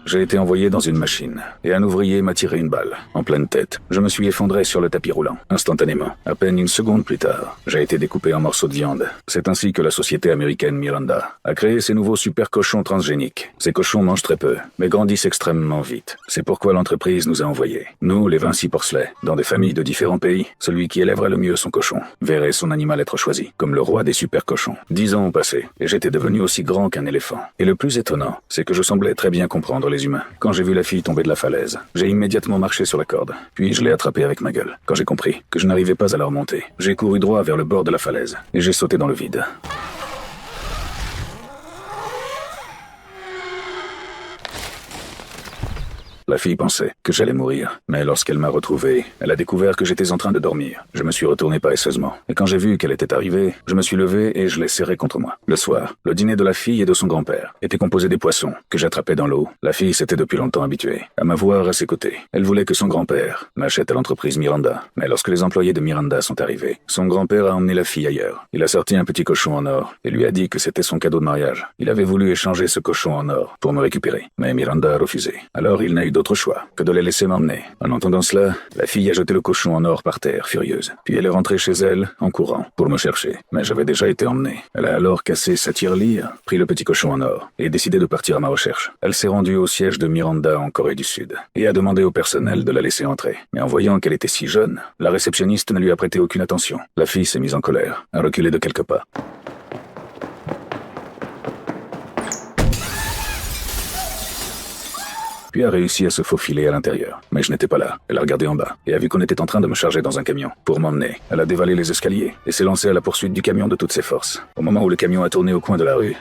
J'ai été envoyé dans une machine, et un ouvrier m'a tiré une balle, en pleine tête. Je me suis effondré sur le tapis roulant, instantanément. À peine une seconde plus tard, j'ai été découpé en morceaux de viande. C'est ainsi que la société américaine Miranda a créé ces nouveaux super cochons transgéniques. Ces cochons mangent très peu, mais grandissent extrêmement vite. C'est pourquoi l'entreprise nous a envoyés, nous, les Vinci Porcelet, dans des familles de différents pays. Celui qui élèverait le mieux son cochon verrait son animal être choisi, comme le roi des super cochons. 10 ans ont passé, et j'étais devenu aussi grand qu'un éléphant. Et le plus étonnant, c'est que je semblais très bien comprendre les humains. Quand j'ai vu la fille tomber de la falaise, j'ai immédiatement marché sur la corde, puis je l'ai attrapée avec ma gueule. Quand j'ai compris que je n'arrivais pas à la remonter, j'ai couru droit vers le bord de la falaise, et j'ai sauté dans le vide. La fille pensait que j'allais mourir, mais lorsqu'elle m'a retrouvé, elle a découvert que j'étais en train de dormir. Je me suis retourné paresseusement, et quand j'ai vu qu'elle était arrivée, je me suis levé et je l'ai serrée contre moi. Le soir, le dîner de la fille et de son grand-père était composé des poissons que j'attrapais dans l'eau. La fille s'était depuis longtemps habituée à m'avoir à ses côtés. Elle voulait que son grand-père m'achète à l'entreprise Miranda, mais lorsque les employés de Miranda sont arrivés, son grand-père a emmené la fille ailleurs. Il a sorti un petit cochon en or et lui a dit que c'était son cadeau de mariage. Il avait voulu échanger ce cochon en or pour me récupérer, mais Miranda a refusé. Alors il n'a eu d'autre choix que de les laisser m'emmener. En entendant cela, la fille a jeté le cochon en or par terre, furieuse. Puis elle est rentrée chez elle, en courant, pour me chercher. Mais j'avais déjà été emmené. Elle a alors cassé sa tirelire, pris le petit cochon en or, et décidé de partir à ma recherche. Elle s'est rendue au siège de Miranda en Corée du Sud, et a demandé au personnel de la laisser entrer. Mais en voyant qu'elle était si jeune, la réceptionniste ne lui a prêté aucune attention. La fille s'est mise en colère, a reculé de quelques pas. Puis a réussi à se faufiler à l'intérieur. Mais je n'étais pas là. Elle a regardé en bas et a vu qu'on était en train de me charger dans un camion pour m'emmener. Elle a dévalé les escaliers et s'est lancée à la poursuite du camion de toutes ses forces. Au moment où le camion a tourné au coin de la rue,